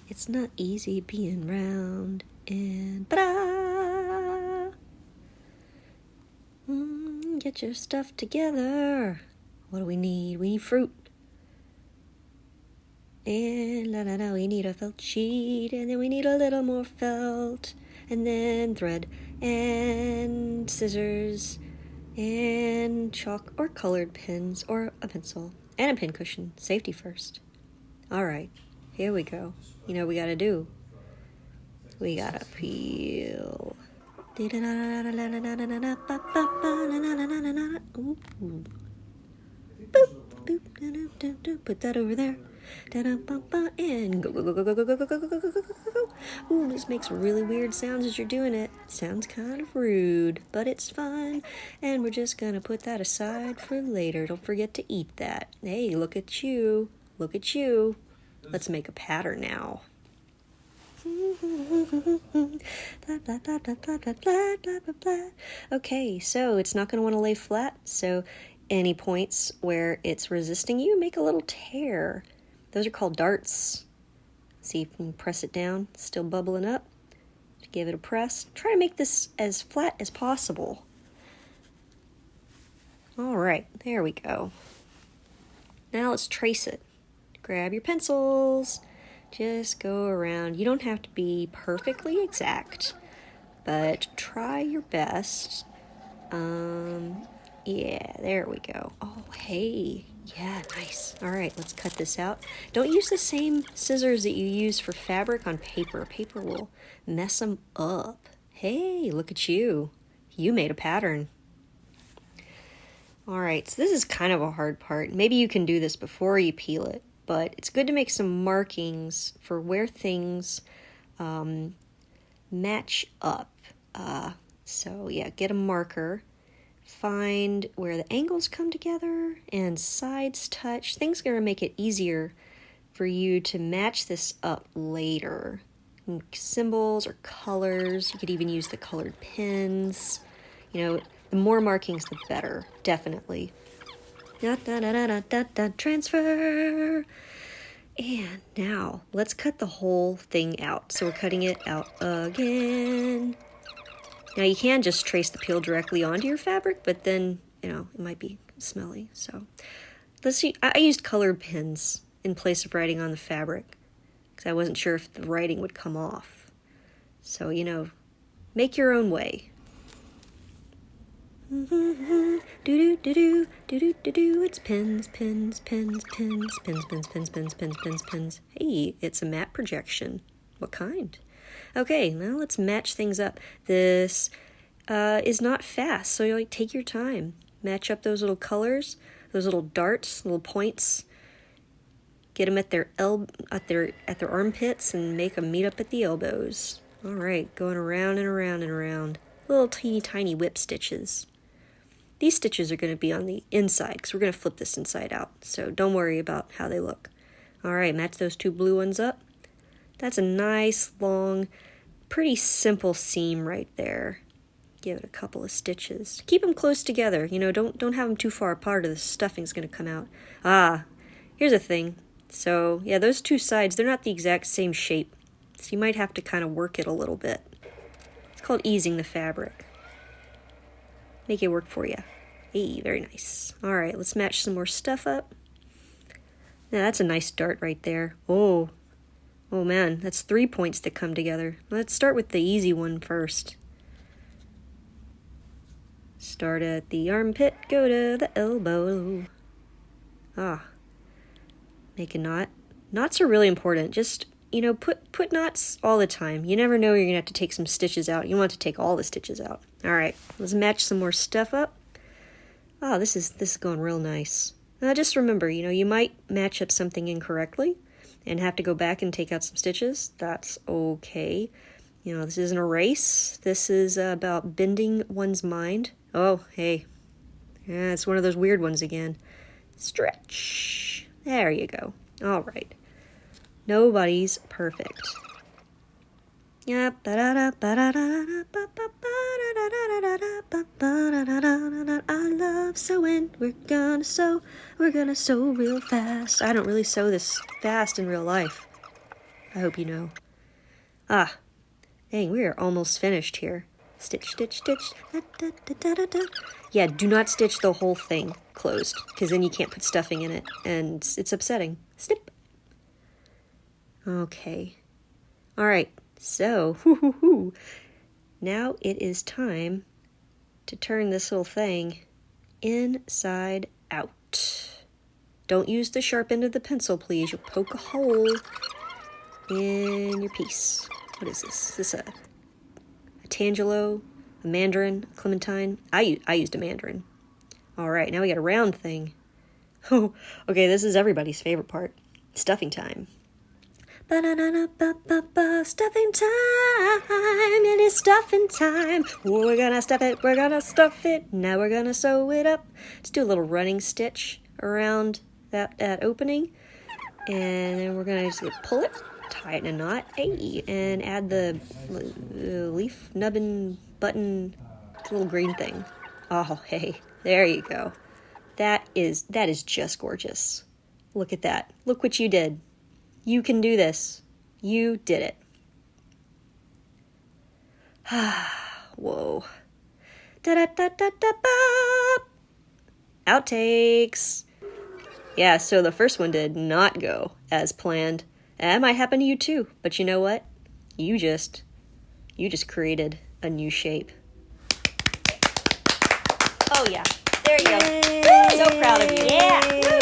It's not easy being round and ba-da. Get your stuff together. What do we need? We need fruit. And we need a felt sheet, and then we need a little more felt, and then thread, and scissors, and chalk or colored pens, or a pencil, and a pincushion. Safety first. Alright, here we go. You know what we gotta do? We gotta peel. Ooh. Boop, boop, put that over there. And go, go, go, go, go, go, go, go, go, go, go, go, go. Ooh, this makes really weird sounds as you're doing it. Sounds kind of rude, but it's fun. And we're just gonna put that aside for later. Don't forget to eat that. Hey, look at you. Look at you. Let's make a pattern now. Okay, so it's not going to want to lay flat, so any points where it's resisting you, make a little tear. Those are called darts. See if you can press it down, still bubbling up. Give it a press. Try to make this as flat as possible. All right, there we go. Now let's trace it. Grab your pencils. Just go around. You don't have to be perfectly exact, but try your best. Yeah, there we go. Oh, hey. Yeah, nice. All right, let's cut this out. Don't use the same scissors that you use for fabric on paper. Paper will mess them up. Hey, look at you. You made a pattern. All right, so this is kind of a hard part. Maybe you can do this before you peel it, but it's good to make some markings for where things match up. So yeah, get a marker. Find where the angles come together and sides touch. Things are going to make it easier for you to match this up later. Symbols or colors. You could even use the colored pins. You know, the more markings, the better. Definitely. Transfer. And now let's cut the whole thing out. So we're cutting it out again. Now you can just trace the peel directly onto your fabric, but then, you know, it might be smelly. So let's see. I used colored pins in place of writing on the fabric because I wasn't sure if the writing would come off. So, you know, make your own way. It's pins, pins, pins, pins, pins, pins, pins, pins, pins, pins, pins. Hey, it's a matte projection. What kind? Okay, now let's match things up. This is not fast, so you like take your time. Match up those little colors, those little darts, little points. Get them at their armpits and make them meet up at the elbows. All right, going around and around and around. Little teeny tiny whip stitches. These stitches are going to be on the inside because we're going to flip this inside out. So don't worry about how they look. All right, match those two blue ones up. That's a nice, long, pretty simple seam right there. Give it a couple of stitches. Keep them close together. You know, don't have them too far apart or the stuffing's going to come out. Here's a thing. So, yeah, those two sides, they're not the exact same shape. So you might have to kind of work it a little bit. It's called easing the fabric. Make it work for you. Hey, very nice. All right, let's match some more stuff up. Now, that's a nice dart right there. Oh man, that's 3 points that come together. Let's start with the easy one first. Start at the armpit, go to the elbow. Make a knot. Knots are really important. Just, you know, put knots all the time. You never know, you're going to have to take some stitches out. You want to take all the stitches out. All right, let's match some more stuff up. This is going real nice. Now just remember, you know, you might match up something incorrectly and have to go back and take out some stitches. That's okay. You know, this isn't a race. This is about bending one's mind. Oh, hey. Yeah, it's one of those weird ones again. Stretch. There you go. All right. Nobody's perfect. I love sewing. We're gonna sew real fast. I don't really sew this fast in real life. I hope you know. Ah, dang, we are almost finished here. Stitch, stitch, stitch. Da, da, da, da, da, da. Yeah, do not stitch the whole thing closed, because then you can't put stuffing in it, and it's upsetting. Snip. Okay. All right, so, now it is time to turn this little thing inside out. Don't use the sharp end of the pencil, please. You'll poke a hole in your piece. What is this? Is this a tangelo, a mandarin, a clementine? I used a mandarin. All right, now we got a round thing. Oh, okay, this is everybody's favorite part. Stuffing time. Stuffing time, it is stuffing time. We're gonna stuff it, now we're gonna sew it up. Let's do a little running stitch around that opening, and then we're gonna just pull it, tie it in a knot, and add the leaf nubbin button little green thing. Oh, hey, there you go. That is just gorgeous. Look at that. Look what you did. You can do this. You did it. Whoa. Da-da-da-da-da-ba. Outtakes. Yeah, so the first one did not go as planned. That might happen to you too, but you know what? You just created a new shape. Oh yeah, there you go. So proud of you. Yeah.